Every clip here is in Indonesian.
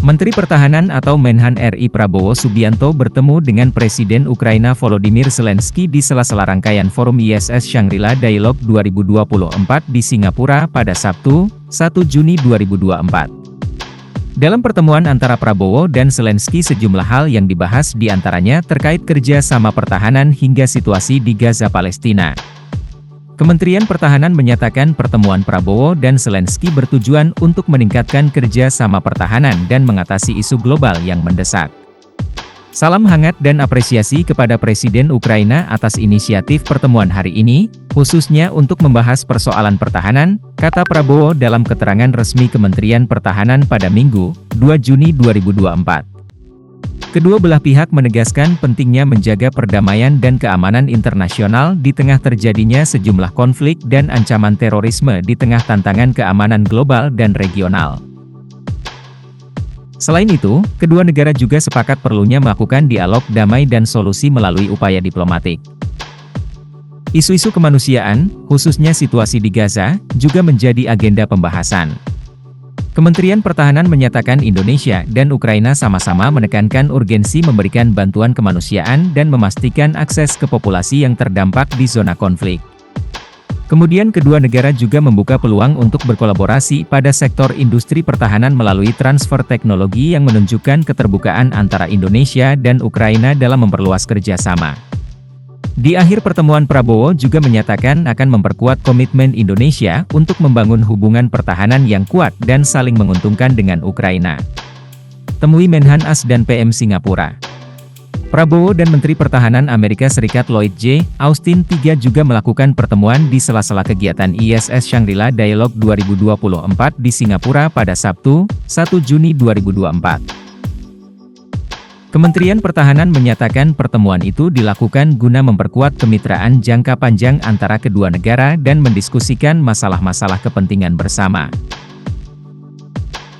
Menteri Pertahanan atau Menhan RI Prabowo Subianto bertemu dengan Presiden Ukraina Volodymyr Zelensky di sela-sela rangkaian forum ISS Shangri-La Dialogue 2024 di Singapura pada Sabtu, 1 Juni 2024. Dalam pertemuan antara Prabowo dan Zelensky sejumlah hal yang dibahas diantaranya terkait kerja sama pertahanan hingga situasi di Gaza Palestina. Kementerian Pertahanan menyatakan pertemuan Prabowo dan Zelensky bertujuan untuk meningkatkan kerja sama pertahanan dan mengatasi isu global yang mendesak. Salam hangat dan apresiasi kepada Presiden Ukraina atas inisiatif pertemuan hari ini, khususnya untuk membahas persoalan pertahanan, kata Prabowo dalam keterangan resmi Kementerian Pertahanan pada Minggu, 2 Juni 2024. Kedua belah pihak menegaskan pentingnya menjaga perdamaian dan keamanan internasional di tengah terjadinya sejumlah konflik dan ancaman terorisme di tengah tantangan keamanan global dan regional. Selain itu, kedua negara juga sepakat perlunya melakukan dialog damai dan solusi melalui upaya diplomatik. Isu-isu kemanusiaan, khususnya situasi di Gaza, juga menjadi agenda pembahasan. Kementerian Pertahanan menyatakan Indonesia dan Ukraina sama-sama menekankan urgensi memberikan bantuan kemanusiaan dan memastikan akses ke populasi yang terdampak di zona konflik. Kemudian kedua negara juga membuka peluang untuk berkolaborasi pada sektor industri pertahanan melalui transfer teknologi yang menunjukkan keterbukaan antara Indonesia dan Ukraina dalam memperluas kerjasama. Di akhir pertemuan Prabowo juga menyatakan akan memperkuat komitmen Indonesia untuk membangun hubungan pertahanan yang kuat dan saling menguntungkan dengan Ukraina. Temui Menhan AS dan PM Singapura. Prabowo dan Menteri Pertahanan Amerika Serikat Lloyd J. Austin III juga melakukan pertemuan di sela-sela kegiatan ISS Shangri-La Dialogue 2024 di Singapura pada Sabtu, 1 Juni 2024. Kementerian Pertahanan menyatakan pertemuan itu dilakukan guna memperkuat kemitraan jangka panjang antara kedua negara dan mendiskusikan masalah-masalah kepentingan bersama.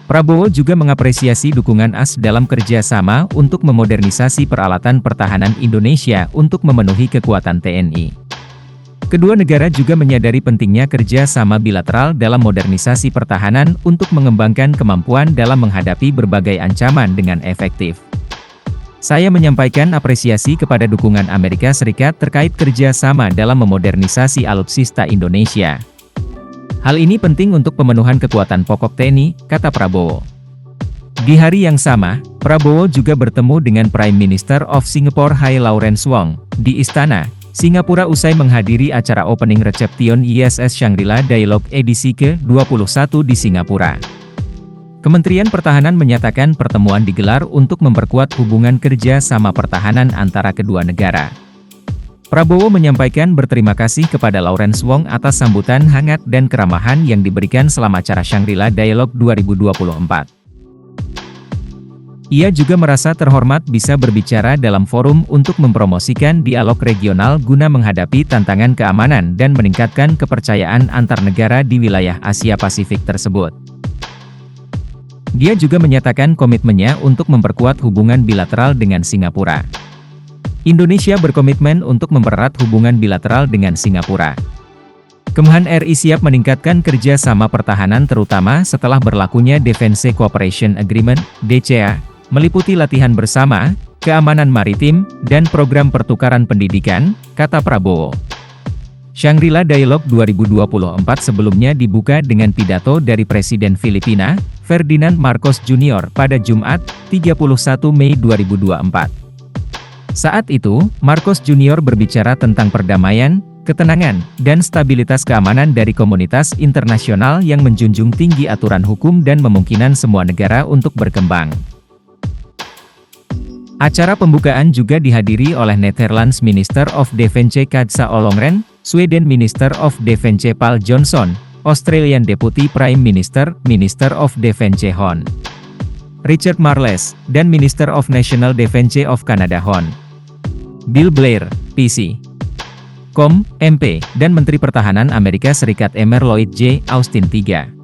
Prabowo juga mengapresiasi dukungan AS dalam kerjasama untuk memodernisasi peralatan pertahanan Indonesia untuk memenuhi kekuatan TNI. Kedua negara juga menyadari pentingnya kerja sama bilateral dalam modernisasi pertahanan untuk mengembangkan kemampuan dalam menghadapi berbagai ancaman dengan efektif. Saya menyampaikan apresiasi kepada dukungan Amerika Serikat terkait kerja sama dalam memodernisasi alutsista Indonesia. Hal ini penting untuk pemenuhan kekuatan pokok TNI, kata Prabowo. Di hari yang sama, Prabowo juga bertemu dengan Prime Minister of Singapore Hai Lawrence Wong, di Istana, Singapura usai menghadiri acara opening reception ISS Shangri-La Dialogue edisi ke-21 di Singapura. Kementerian Pertahanan menyatakan pertemuan digelar untuk memperkuat hubungan kerja sama pertahanan antara kedua negara. Prabowo menyampaikan berterima kasih kepada Lawrence Wong atas sambutan hangat dan keramahan yang diberikan selama acara Shangri-La Dialogue 2024. Ia juga merasa terhormat bisa berbicara dalam forum untuk mempromosikan dialog regional guna menghadapi tantangan keamanan dan meningkatkan kepercayaan antar negara di wilayah Asia Pasifik tersebut. Dia juga menyatakan komitmennya untuk memperkuat hubungan bilateral dengan Singapura. Indonesia berkomitmen untuk mempererat hubungan bilateral dengan Singapura. Kemhan RI siap meningkatkan kerja sama pertahanan terutama setelah berlakunya Defense Cooperation Agreement, DCA, meliputi latihan bersama, keamanan maritim, dan program pertukaran pendidikan, kata Prabowo. Shangri-La Dialogue 2024 sebelumnya dibuka dengan pidato dari Presiden Filipina, Ferdinand Marcos Jr. pada Jumat, 31 Mei 2024. Saat itu, Marcos Jr. berbicara tentang perdamaian, ketenangan, dan stabilitas keamanan dari komunitas internasional yang menjunjung tinggi aturan hukum dan memungkinkan semua negara untuk berkembang. Acara pembukaan juga dihadiri oleh Netherlands Minister of Defence Kajsa Ollongren, Sweden Minister of Defence Pal Johnson, Australian Deputy Prime Minister, Minister of Defence Hon. Richard Marles, dan Minister of National Defence of Canada Hon. Bill Blair, PC. MP, dan Menteri Pertahanan Amerika Serikat Emer Lloyd J. Austin III.